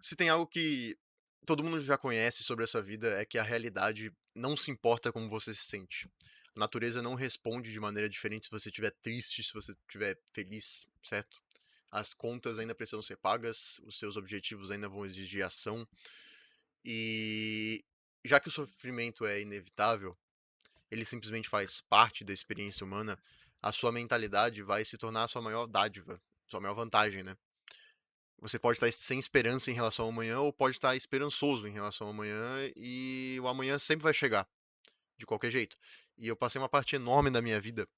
Se tem algo que todo mundo já conhece sobre essa vida é que a realidade não se importa como você se sente. A natureza não responde de maneira diferente se você estiver triste, se você estiver feliz, certo? As contas ainda precisam ser pagas, os seus objetivos ainda vão exigir ação. E já que o sofrimento é inevitável, ele simplesmente faz parte da experiência humana, a sua mentalidade vai se tornar a sua maior dádiva, sua maior vantagem, né? Você pode estar sem esperança em relação ao amanhã ou pode estar esperançoso em relação ao amanhã e o amanhã sempre vai chegar, de qualquer jeito. E eu passei uma parte enorme da minha vida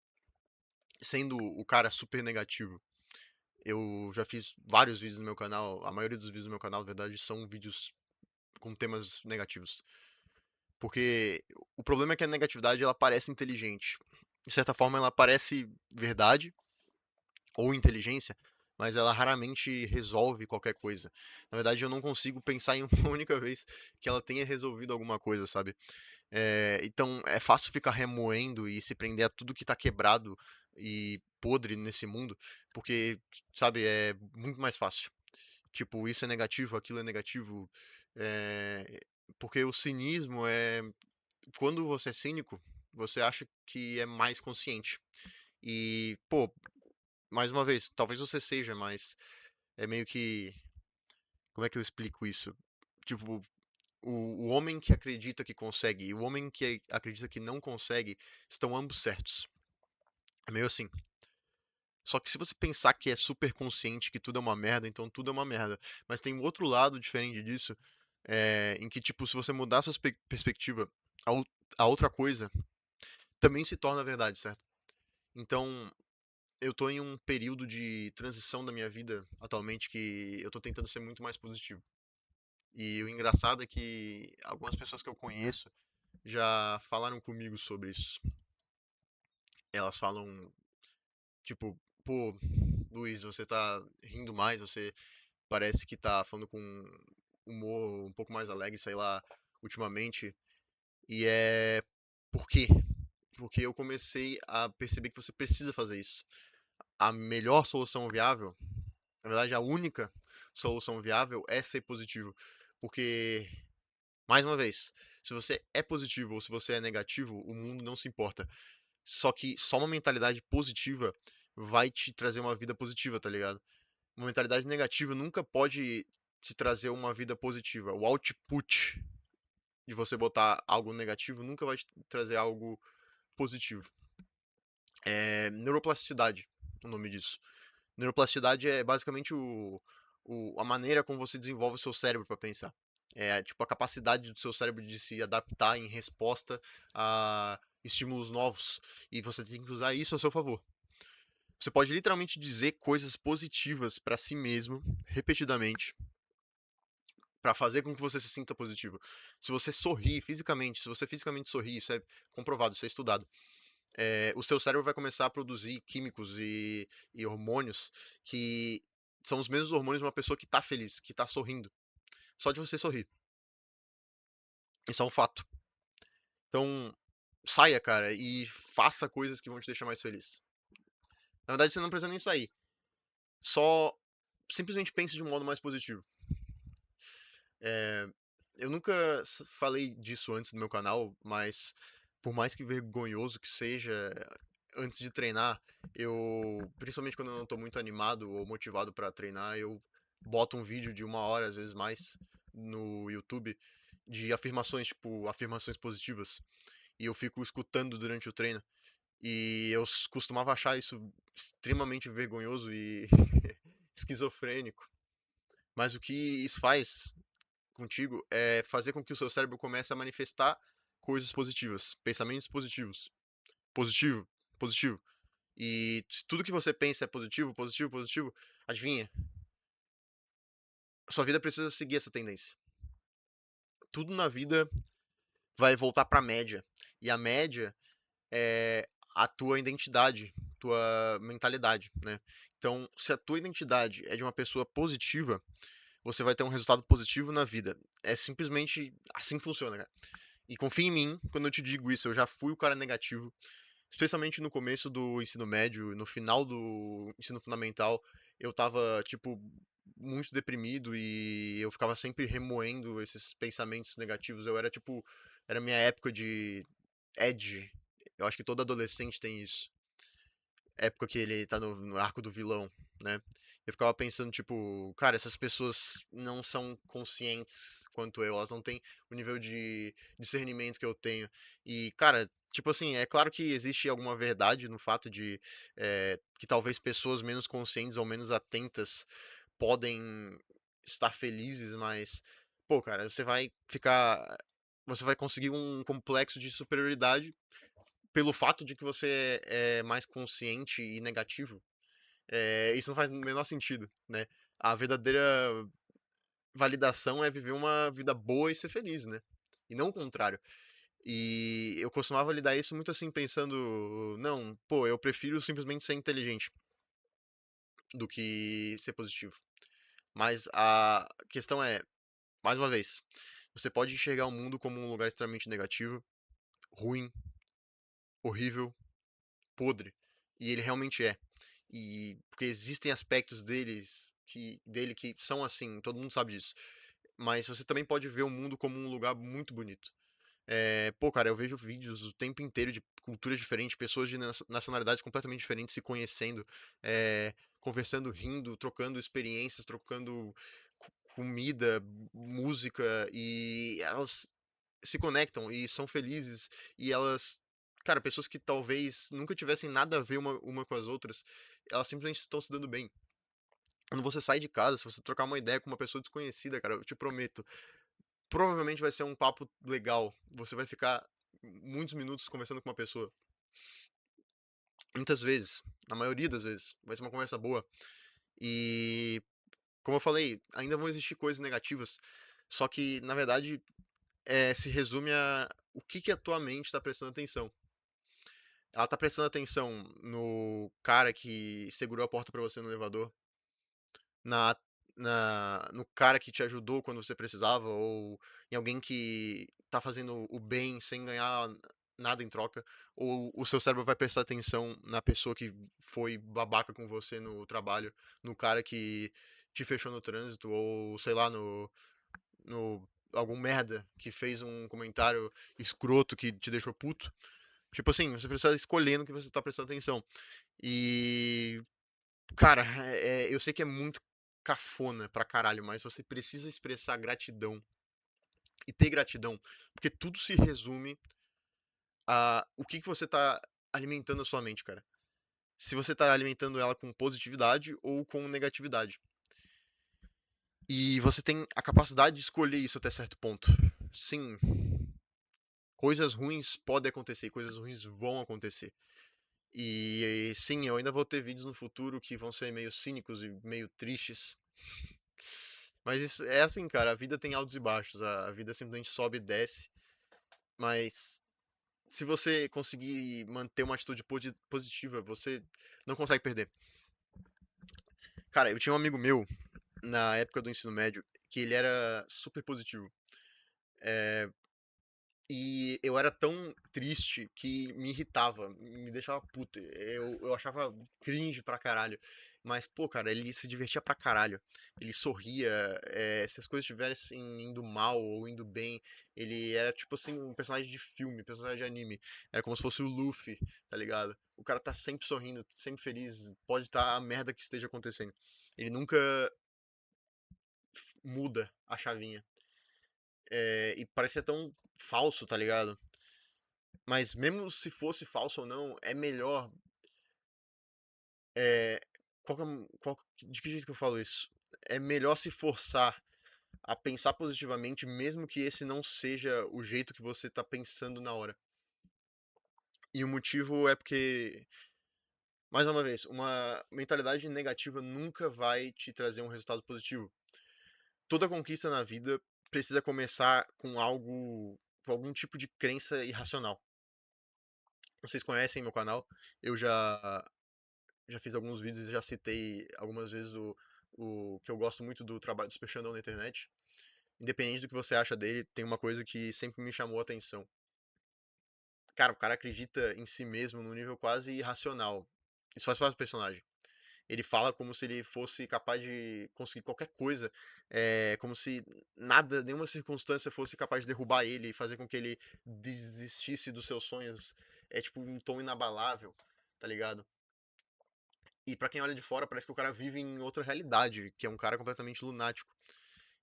sendo o cara super negativo. Eu já fiz vários vídeos no meu canal, a maioria dos vídeos do meu canal, na verdade, são vídeos com temas negativos. Porque o problema é que a negatividade ela parece inteligente. De certa forma, ela parece verdade, ou inteligência, mas ela raramente resolve qualquer coisa. Na verdade, eu não consigo pensar em uma única vez que ela tenha resolvido alguma coisa, sabe? Então, é fácil ficar remoendo e se prender a tudo que tá quebrado e podre nesse mundo, porque, sabe, é muito mais fácil. Tipo, isso é negativo, aquilo é negativo. é, Porque o cinismo é. Quando você é cínico, você acha que é mais consciente. E, pô, mais uma vez, talvez você seja, mas é meio que. Como é que eu explico isso? Tipo, o homem que acredita que consegue e o homem que acredita que não consegue estão ambos certos. É meio assim. Só que se você pensar que é super consciente que tudo é uma merda, então tudo é uma merda. Mas tem um outro lado diferente disso, em que, tipo, se você mudar sua perspectiva, a outra coisa também se torna verdade, certo? Então, eu tô em um período de transição da minha vida atualmente que eu tô tentando ser muito mais positivo. E o engraçado é que algumas pessoas que eu conheço já falaram comigo sobre isso. Elas falam, tipo, pô, Luiz, você tá rindo mais, você parece que tá falando com humor um pouco mais alegre, sei lá, ultimamente. E é por quê? Porque eu comecei a perceber que você precisa fazer isso. A melhor solução viável, na verdade, a única solução viável é ser positivo. Porque mais uma vez, se você é positivo ou se você é negativo, o mundo não se importa. Só que só uma mentalidade positiva vai te trazer uma vida positiva, tá ligado? Uma mentalidade negativa nunca pode te trazer uma vida positiva. O output de você botar algo negativo nunca vai te trazer algo positivo. É neuroplasticidade, o nome disso. Neuroplasticidade é basicamente a maneira como você desenvolve o seu cérebro para pensar. É tipo a capacidade do seu cérebro de se adaptar em resposta a estímulos novos. E você tem que usar isso a seu favor. Você pode literalmente dizer coisas positivas para si mesmo, repetidamente, para fazer com que você se sinta positivo. Se você sorrir fisicamente, se você fisicamente sorrir, isso é comprovado, isso é estudado. O seu cérebro vai começar a produzir químicos e hormônios que são os mesmos hormônios de uma pessoa que tá feliz, que tá sorrindo. Só de você sorrir. Isso é um fato. Então, saia, cara, e faça coisas que vão te deixar mais feliz. Na verdade, você não precisa nem sair. Só simplesmente pense de um modo mais positivo. É, eu nunca falei disso antes no meu canal, mas por mais que vergonhoso que seja, antes de treinar, principalmente quando eu não tô muito animado ou motivado pra treinar, eu boto um vídeo de 1 hora, às vezes mais, no YouTube de afirmações, tipo, afirmações positivas. E eu fico escutando durante o treino. E eu costumava achar isso extremamente vergonhoso e esquizofrênico. Mas o que isso faz contigo é fazer com que o seu cérebro comece a manifestar coisas positivas, pensamentos positivos. Positivo, positivo. E se tudo que você pensa é positivo, positivo, positivo, adivinha? Sua vida precisa seguir essa tendência. Tudo na vida vai voltar para a média. E a média é a tua identidade, tua mentalidade, né? Então, se a tua identidade é de uma pessoa positiva, você vai ter um resultado positivo na vida. É simplesmente assim que funciona, cara. E confia em mim quando eu te digo isso. Eu já fui o cara negativo, especialmente no começo do ensino médio, no final do ensino fundamental. Eu tava, tipo, muito deprimido e eu ficava sempre remoendo esses pensamentos negativos. Eu era tipo, era minha época de Edge. Eu acho que todo adolescente tem isso. Época que ele tá no arco do vilão, né? Eu ficava pensando, tipo, cara, essas pessoas não são conscientes quanto eu, elas não têm o nível de discernimento que eu tenho. E, cara, tipo assim, é claro que existe alguma verdade no fato de que talvez pessoas menos conscientes ou menos atentas podem estar felizes, mas, pô, cara, você vai conseguir um complexo de superioridade pelo fato de que você é mais consciente e negativo. Isso não faz o menor sentido, né? A verdadeira validação é viver uma vida boa e ser feliz, né? E não o contrário. E eu costumava lidar isso muito assim, pensando, não, pô, eu prefiro simplesmente ser inteligente do que ser positivo. Mas a questão é, mais uma vez, você pode enxergar o mundo como um lugar extremamente negativo, ruim, horrível, podre. E ele realmente é. E porque existem aspectos dele que são assim, todo mundo sabe disso. Mas você também pode ver o mundo como um lugar muito bonito. Pô, cara, eu vejo vídeos o tempo inteiro de culturas diferentes, pessoas de nacionalidades completamente diferentes se conhecendo, conversando, rindo, trocando experiências, trocando comida, música, e elas se conectam e são felizes, e elas, cara, pessoas que talvez nunca tivessem nada a ver uma com as outras, elas simplesmente estão se dando bem. Quando você sai de casa, se você trocar uma ideia com uma pessoa desconhecida, cara, eu te prometo, provavelmente vai ser um papo legal. Você vai ficar muitos minutos conversando com uma pessoa. Muitas vezes, na maioria das vezes, vai ser uma conversa boa. E, como eu falei, ainda vão existir coisas negativas. Só que, na verdade, se resume a o que, que a tua mente está prestando atenção. Ela tá prestando atenção no cara que segurou a porta pra você no elevador, na, no cara que te ajudou quando você precisava, ou em alguém que tá fazendo o bem sem ganhar nada em troca, ou o seu cérebro vai prestar atenção na pessoa que foi babaca com você no trabalho, no cara que te fechou no trânsito, ou sei lá, no algum merda que fez um comentário escroto que te deixou puto. Tipo assim, você precisa escolher no que você tá prestando atenção. E cara, eu sei que é muito cafona pra caralho, mas você precisa expressar gratidão e ter gratidão, porque tudo se resume a o que que você tá alimentando a sua mente, cara. Se você tá alimentando ela com positividade ou com negatividade. E você tem a capacidade de escolher isso até certo ponto. Sim, coisas ruins podem acontecer, coisas ruins vão acontecer. E sim, eu ainda vou ter vídeos no futuro que vão ser meio cínicos e meio tristes. Mas isso é assim, cara, a vida tem altos e baixos, a vida simplesmente sobe e desce, mas se você conseguir manter uma atitude positiva, você não consegue perder. Cara, eu tinha um amigo meu na época do ensino médio que ele era super positivo. É, E eu era tão triste que me irritava, me deixava puto. Eu achava cringe pra caralho. Mas, pô, cara, ele se divertia pra caralho. Ele sorria. Se as coisas estivessem indo mal ou indo bem, ele era tipo assim, um personagem de filme, personagem de anime. Era como se fosse o Luffy, tá ligado? O cara tá sempre sorrindo, sempre feliz. Pode estar a merda que esteja acontecendo. Ele nunca muda a chavinha. E parecia tão falso, tá ligado? Mas mesmo se fosse falso ou não, é melhor. É, de que jeito que eu falo isso? É melhor se forçar a pensar positivamente, mesmo que esse não seja o jeito que você tá pensando na hora. E o motivo é porque, mais uma vez, uma mentalidade negativa nunca vai te trazer um resultado positivo. Toda conquista na vida precisa começar com algo, com algum tipo de crença irracional. Vocês conhecem meu canal? Eu já fiz alguns vídeos e já citei algumas vezes o que eu gosto muito do trabalho do Super Xandão na internet. Independente do que você acha dele, tem uma coisa que sempre me chamou a atenção. Cara, o cara acredita em si mesmo num nível quase irracional. Isso faz parte do personagem. Ele fala como se ele fosse capaz de conseguir qualquer coisa, como se nada, nenhuma circunstância fosse capaz de derrubar ele e fazer com que ele desistisse dos seus sonhos. É tipo um tom inabalável, tá ligado? E pra quem olha de fora, parece que o cara vive em outra realidade, que é um cara completamente lunático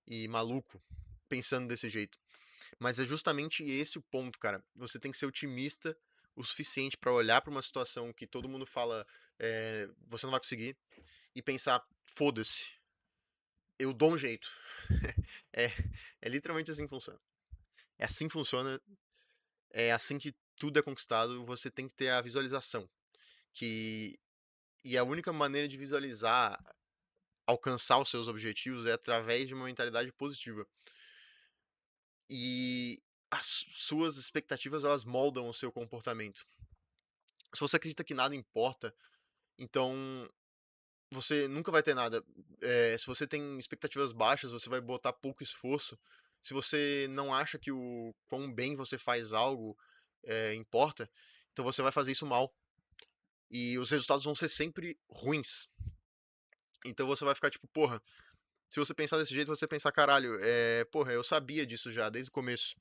e maluco, pensando desse jeito. Mas é justamente esse o ponto, cara. Você tem que ser otimista o suficiente pra olhar pra uma situação que todo mundo fala, você não vai conseguir, e pensar, foda-se, eu dou um jeito. É, é literalmente assim que funciona. É assim que funciona, é assim que tudo é conquistado, você tem que ter a visualização. Que, e a única maneira de visualizar, alcançar os seus objetivos é através de uma mentalidade positiva. E as suas expectativas, elas moldam o seu comportamento. Se você acredita que nada importa, então você nunca vai ter nada. Se você tem expectativas baixas, você vai botar pouco esforço. Se você não acha que o quão bem você faz algo importa, então você vai fazer isso mal. E os resultados vão ser sempre ruins. Então você vai ficar tipo, porra, se você pensar desse jeito, você pensar, caralho, porra, eu sabia disso já desde o começo.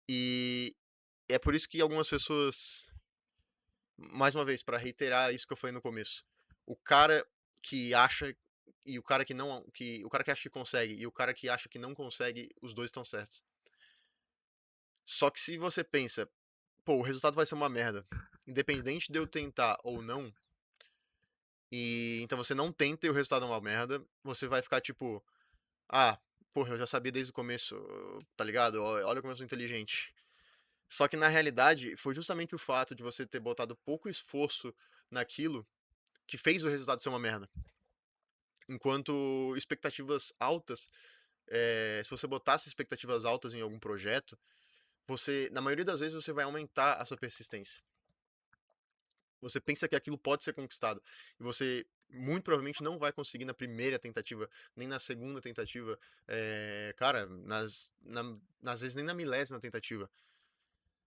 E é por isso que algumas pessoas, mais uma vez, para reiterar isso que eu falei no começo, o cara que acha e o cara que não, o cara que acha que consegue e o cara que acha que não consegue, os dois estão certos. Só que se você pensa, pô, o resultado vai ser uma merda, independente de eu tentar ou não, e então você não tenta e o resultado é uma merda, você vai ficar tipo, ah, porra, eu já sabia desde o começo, tá ligado? Olha como eu sou inteligente. Só que na realidade, foi justamente o fato de você ter botado pouco esforço naquilo que fez o resultado ser uma merda. Enquanto expectativas altas, se você botasse expectativas altas em algum projeto, você, na maioria das vezes, você vai aumentar a sua persistência. Você pensa que aquilo pode ser conquistado e você muito provavelmente não vai conseguir na primeira tentativa, nem na segunda tentativa, cara, nas vezes nem na milésima tentativa.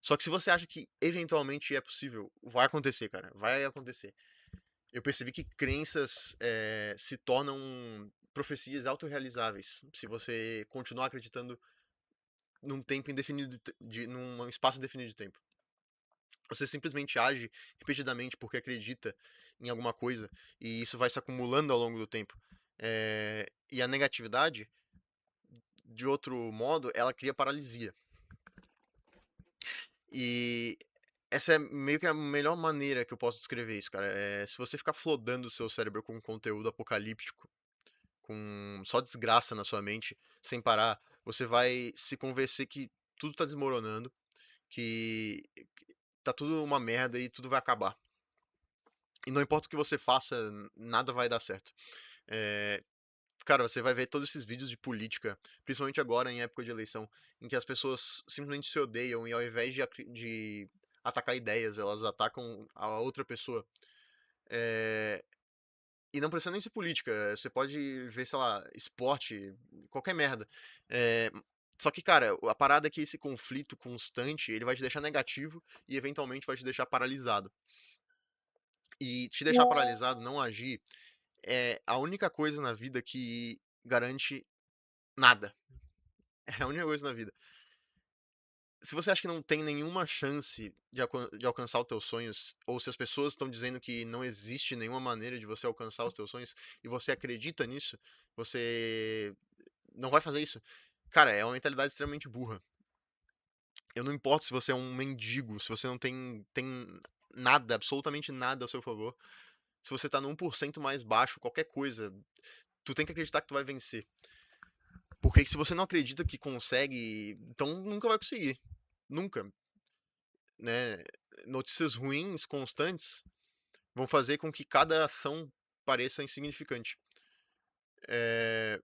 Só que se você acha que eventualmente é possível, vai acontecer, cara, vai acontecer. Eu percebi que crenças se tornam profecias autorrealizáveis se você continuar acreditando num tempo indefinido, num espaço indefinido de tempo. Você simplesmente age repetidamente porque acredita em alguma coisa e isso vai se acumulando ao longo do tempo. E a negatividade, de outro modo, ela cria paralisia. E essa é meio que a melhor maneira que eu posso descrever isso, cara. Se você ficar flodando o seu cérebro com conteúdo apocalíptico, com só desgraça na sua mente, sem parar, você vai se convencer que tudo tá desmoronando, que tá tudo uma merda e tudo vai acabar. E não importa o que você faça, nada vai dar certo. É, cara, você vai ver todos esses vídeos de política, principalmente agora em época de eleição, em que as pessoas simplesmente se odeiam e ao invés de atacar ideias, elas atacam a outra pessoa. É, e não precisa nem ser política, você pode ver, sei lá, esporte, qualquer merda. É, só que, cara, a parada é que esse conflito constante, ele vai te deixar negativo e eventualmente vai te deixar paralisado. E te deixar paralisado, não agir, é a única coisa na vida que garante nada. É a única coisa na vida. Se você acha que não tem nenhuma chance de alcançar os teus sonhos, ou se as pessoas estão dizendo que não existe nenhuma maneira de você alcançar os teus sonhos, e você acredita nisso, você não vai fazer isso. Cara, é uma mentalidade extremamente burra. Eu não importo se você é um mendigo, se você não tem nada, absolutamente nada ao seu favor. Se você tá no 1% mais baixo, qualquer coisa, tu tem que acreditar que tu vai vencer. Porque se você não acredita que consegue, então nunca vai conseguir. Nunca, né? Notícias ruins constantes vão fazer com que cada ação pareça insignificante. É,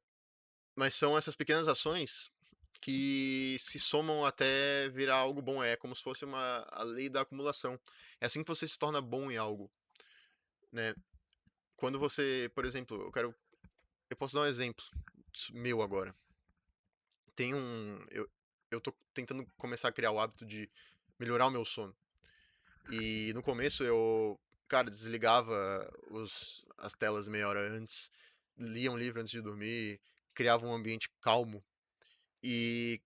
mas são essas pequenas ações que se somam até virar algo bom. É como se fosse a lei da acumulação. É assim que você se torna bom em algo, né? Quando você, por exemplo, eu posso dar um exemplo meu agora. Tem eu tô tentando começar a criar o hábito de melhorar o meu sono. E no começo eu, cara, desligava as telas meia hora antes, lia um livro antes de dormir, criava um ambiente calmo. E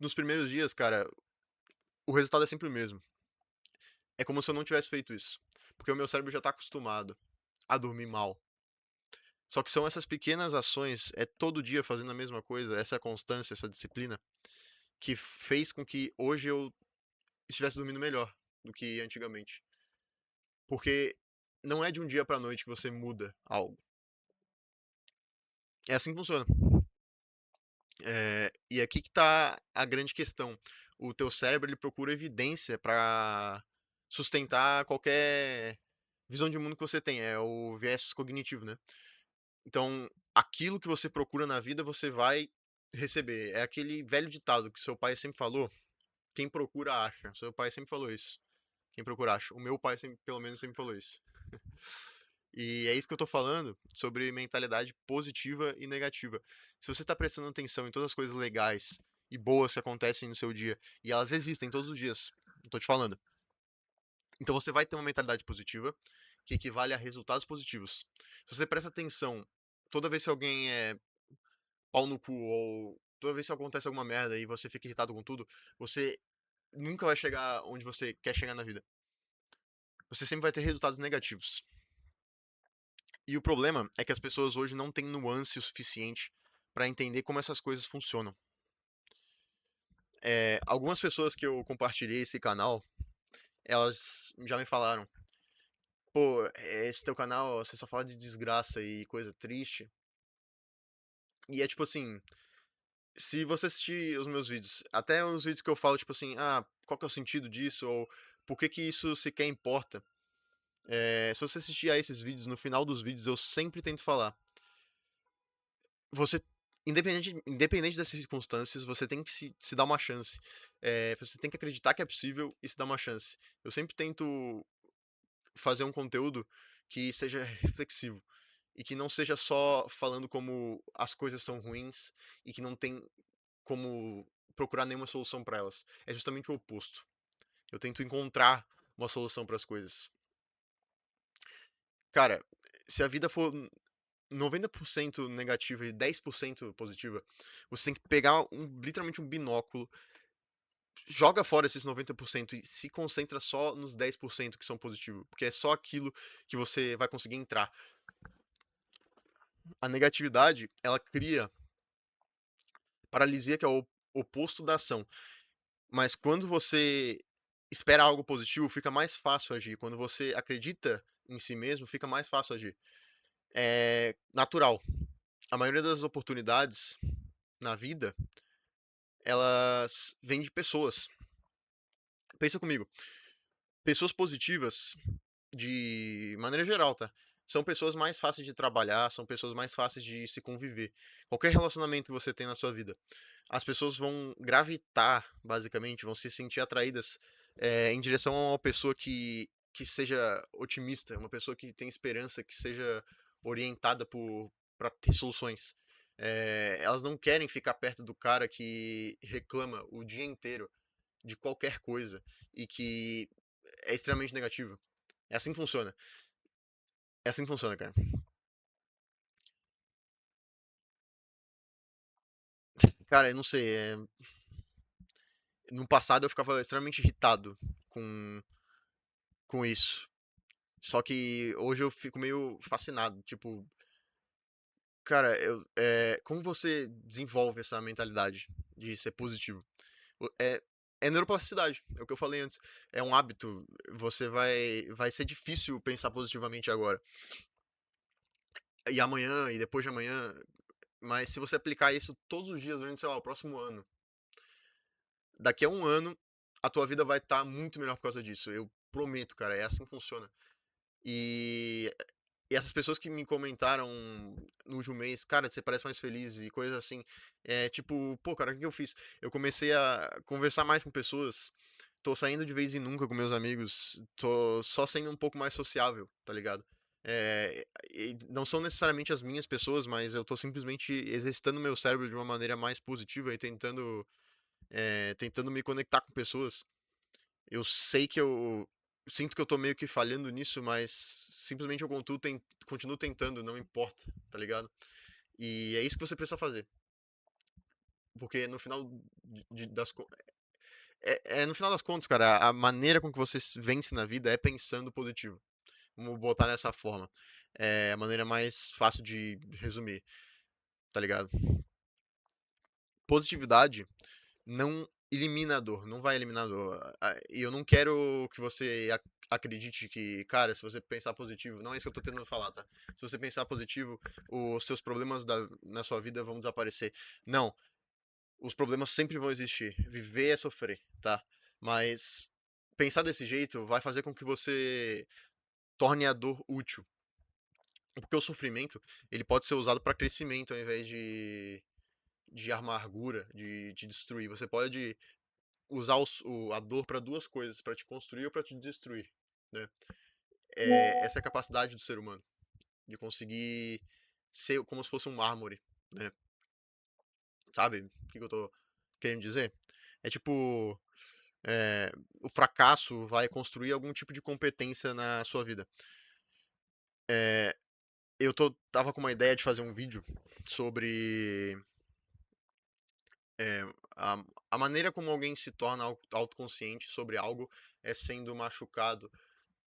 nos primeiros dias, cara, o resultado é sempre o mesmo. É como se eu não tivesse feito isso. Porque o meu cérebro já tá acostumado a dormir mal. Só que são essas pequenas ações, é todo dia fazendo a mesma coisa, essa constância, essa disciplina, que fez com que hoje eu estivesse dormindo melhor do que antigamente. Porque não é de um dia pra noite que você muda algo. É assim que funciona. E aqui que tá a grande questão. O teu cérebro ele procura evidência pra sustentar qualquer visão de mundo que você tem. É o viés cognitivo, né? Então, aquilo que você procura na vida, você vai receber. É aquele velho ditado que seu pai sempre falou: quem procura acha. Seu pai sempre falou isso. Quem procura acha. O meu pai sempre, pelo menos sempre falou isso. E é isso que eu tô falando sobre mentalidade positiva e negativa. Se você tá prestando atenção em todas as coisas legais e boas que acontecem no seu dia, e elas existem todos os dias, eu tô te falando. Então você vai ter uma mentalidade positiva que equivale a resultados positivos. Se você presta atenção toda vez que alguém é pau no cu ou toda vez que acontece alguma merda e você fica irritado com tudo, você nunca vai chegar onde você quer chegar na vida. Você sempre vai ter resultados negativos. E o problema é que as pessoas hoje não têm nuance o suficiente para entender como essas coisas funcionam. Algumas pessoas que eu compartilhei esse canal, elas já me falaram: pô, esse teu canal você só fala de desgraça e coisa triste. E é tipo assim, se você assistir os meus vídeos, até os vídeos que eu falo, tipo assim, qual que é o sentido disso? Ou por que que isso sequer importa? Se você assistir a esses vídeos, no final dos vídeos eu sempre tento falar. Você, independente das circunstâncias, você tem que se dar uma chance. Você tem que acreditar que é possível e se dar uma chance. Eu sempre tento fazer um conteúdo que seja reflexivo e que não seja só falando como as coisas são ruins e que não tem como procurar nenhuma solução para elas. É justamente o oposto. Eu tento encontrar uma solução para as coisas. Cara, se a vida for 90% negativa e 10% positiva, você tem que pegar literalmente um binóculo, joga fora esses 90% e se concentra só nos 10% que são positivos, porque é só aquilo que você vai conseguir entrar. A negatividade, ela cria paralisia, que é o oposto da ação. Mas quando você espera algo positivo, fica mais fácil agir. Quando você acredita em si mesmo, fica mais fácil agir. É natural. A maioria das oportunidades na vida, elas vêm de pessoas. Pensa comigo. Pessoas positivas, de maneira geral, tá? São pessoas mais fáceis de trabalhar, são pessoas mais fáceis de se conviver. Qualquer relacionamento que você tem na sua vida, as pessoas vão gravitar, basicamente, vão se sentir atraídas em direção a uma pessoa que seja otimista, uma pessoa que tem esperança, que seja orientada para ter soluções. Elas não querem ficar perto do cara que reclama o dia inteiro de qualquer coisa e que é extremamente negativo. É assim que funciona. É assim que funciona, cara. Cara, eu não sei. No passado eu ficava extremamente irritado com, com isso. Só que hoje eu fico meio fascinado. Tipo, cara, como você desenvolve essa mentalidade de ser positivo? É neuroplasticidade, é o que eu falei antes. É um hábito. Vai ser difícil pensar positivamente agora. E amanhã, e depois de amanhã. Mas se você aplicar isso todos os dias durante, sei lá, o próximo ano, daqui a um ano, a tua vida vai estar muito melhor por causa disso. Eu prometo, cara, é assim que funciona. E, e essas pessoas que me comentaram no último mês, cara, você parece mais feliz e coisas assim, tipo, pô, cara, o que que eu fiz? Eu comecei a conversar mais com pessoas, tô saindo de vez em nunca com meus amigos, tô só sendo um pouco mais sociável, tá ligado? E não são necessariamente as minhas pessoas, mas eu tô simplesmente exercitando meu cérebro de uma maneira mais positiva e tentando me conectar com pessoas. Eu sei que eu. sinto que eu tô meio que falhando nisso, mas simplesmente eu continuo tentando, não importa, tá ligado? E é isso que você precisa fazer. Porque no final no final das contas, cara, a maneira com que você vence na vida é pensando positivo. Vamos botar dessa forma. É a maneira mais fácil de resumir, tá ligado? Positividade não elimina a dor, não vai eliminar a dor. E eu não quero que você acredite que, cara, se você pensar positivo, não é isso que eu tô tentando falar, tá? Se você pensar positivo, os seus problemas na sua vida vão desaparecer. Não, os problemas sempre vão existir. Viver é sofrer, tá? Mas pensar desse jeito vai fazer com que você torne a dor útil. Porque o sofrimento, ele pode ser usado para crescimento ao invés de amargura, de destruir. Você pode usar a dor para duas coisas, para te construir ou para te destruir, né? Essa é a capacidade do ser humano, de conseguir ser como se fosse um mármore, né? Sabe o que eu tô querendo dizer? É tipo, é, o fracasso vai construir algum tipo de competência na sua vida. Tava com uma ideia de fazer um vídeo sobre é, a, a maneira como alguém se torna autoconsciente sobre algo é sendo machucado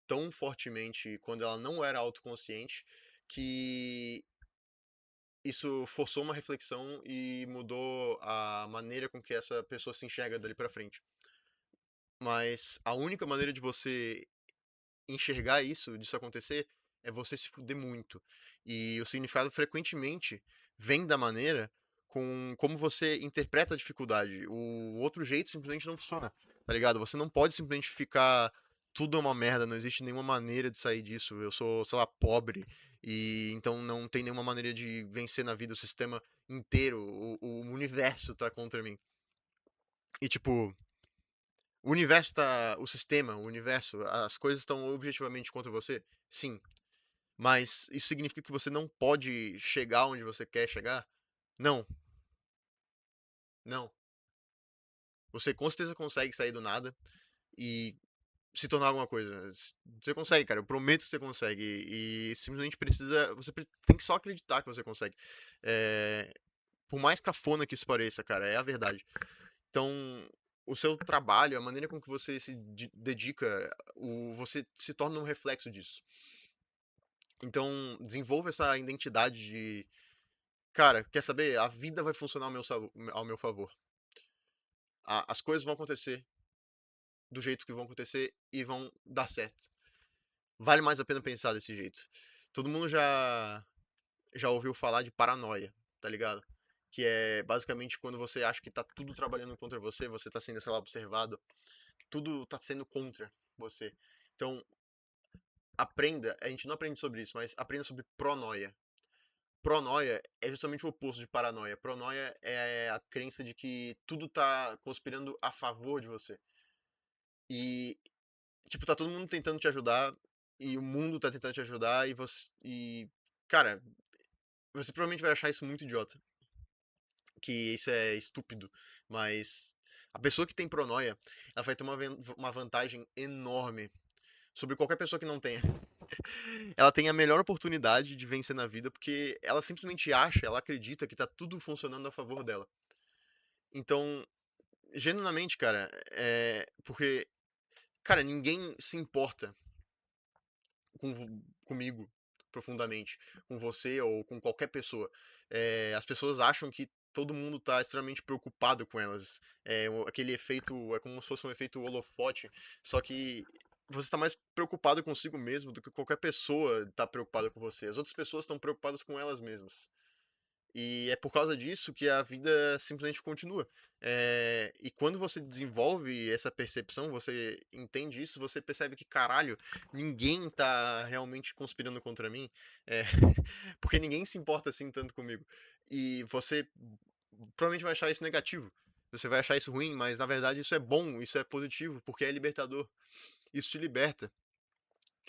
tão fortemente quando ela não era autoconsciente que isso forçou uma reflexão e mudou a maneira com que essa pessoa se enxerga dali pra frente. Mas a única maneira de você enxergar disso acontecer, é você se fuder muito. E o significado frequentemente vem da maneira com como você interpreta a dificuldade. O outro jeito simplesmente não funciona, tá ligado? Você não pode simplesmente ficar tudo é uma merda, não existe nenhuma maneira de sair disso. Eu sou, sei lá, pobre e então não tem nenhuma maneira de vencer na vida. O sistema inteiro, o universo tá contra mim. E tipo, o sistema, o universo, as coisas estão objetivamente contra você? Sim. Mas isso significa que você não pode chegar onde você quer chegar? Não, não. Você com certeza consegue sair do nada e se tornar alguma coisa. Você consegue, cara. Eu prometo que você consegue. E simplesmente precisa. Tem que só acreditar que você consegue. É, por mais cafona que isso pareça, cara, é a verdade. Então, o seu trabalho, a maneira com que você se dedica, você se torna um reflexo disso. Então, desenvolva essa identidade de, cara, quer saber? A vida vai funcionar ao meu favor. As coisas vão acontecer do jeito que vão acontecer e vão dar certo. Vale mais a pena pensar desse jeito. Todo mundo já ouviu falar de paranoia, tá ligado? Que é basicamente quando você acha que tá tudo trabalhando contra você, você tá sendo, sei lá, observado, tudo tá sendo contra você. Então, aprenda, a gente não aprende sobre isso, mas aprenda sobre pronoia. Pronoia é justamente o oposto de paranoia. Pronoia é a crença de que tudo tá conspirando a favor de você. E, tipo, tá todo mundo tentando te ajudar, e o mundo tá tentando te ajudar, cara, você provavelmente vai achar isso muito idiota, que isso é estúpido, mas a pessoa que tem pronoia, ela vai ter uma vantagem enorme sobre qualquer pessoa que não tenha. Ela tem a melhor oportunidade de vencer na vida porque ela simplesmente acha, ela acredita que tá tudo funcionando a favor dela. Então, genuinamente, cara, porque, cara, ninguém se importa comigo profundamente, com você ou com qualquer pessoa. As pessoas acham que todo mundo está extremamente preocupado com elas. Aquele efeito é como se fosse um efeito holofote, só que você está mais preocupado consigo mesmo do que qualquer pessoa está preocupada com você. As outras pessoas estão preocupadas com elas mesmas. E é por causa disso que a vida simplesmente continua. E quando você desenvolve essa percepção, você entende isso, você percebe que, caralho, ninguém tá realmente conspirando contra mim, é, porque ninguém se importa assim tanto comigo. E você provavelmente vai achar isso negativo. Você vai achar isso ruim, mas na verdade isso é bom, isso é positivo, porque é libertador. Isso te liberta.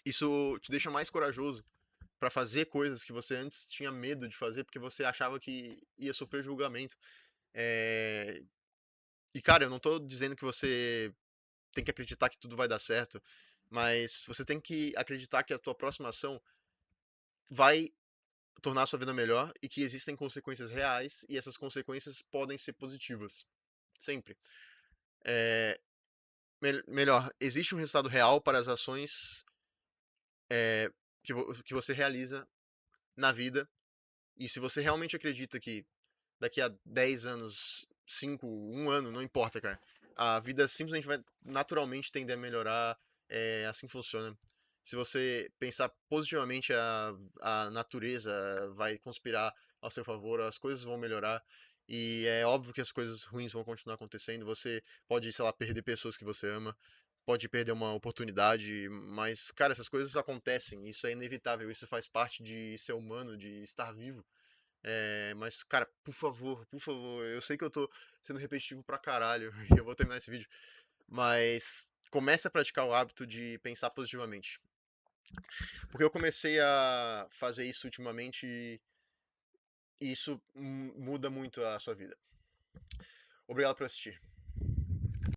Isso te deixa mais corajoso para fazer coisas que você antes tinha medo de fazer porque você achava que ia sofrer julgamento. É, E, cara, eu não tô dizendo que você tem que acreditar que tudo vai dar certo. Mas você tem que acreditar que a tua próxima ação vai tornar a sua vida melhor e que existem consequências reais e essas consequências podem ser positivas. Sempre. É, melhor, existe um resultado real para as ações que você realiza na vida. E se você realmente acredita que daqui a 10 anos, 5, 1 ano, não importa, cara. A vida simplesmente vai naturalmente tender a melhorar. É assim que funciona. Se você pensar positivamente, a natureza vai conspirar ao seu favor, as coisas vão melhorar. E é óbvio que as coisas ruins vão continuar acontecendo. Você pode, sei lá, perder pessoas que você ama, pode perder uma oportunidade, mas, cara, essas coisas acontecem. Isso é inevitável. Isso faz parte de ser humano, de estar vivo. Mas, cara, por favor, eu sei que eu tô sendo repetitivo pra caralho e eu vou terminar esse vídeo, mas comece a praticar o hábito de pensar positivamente. Porque eu comecei a fazer isso ultimamente e isso muda muito a sua vida. Obrigado por assistir.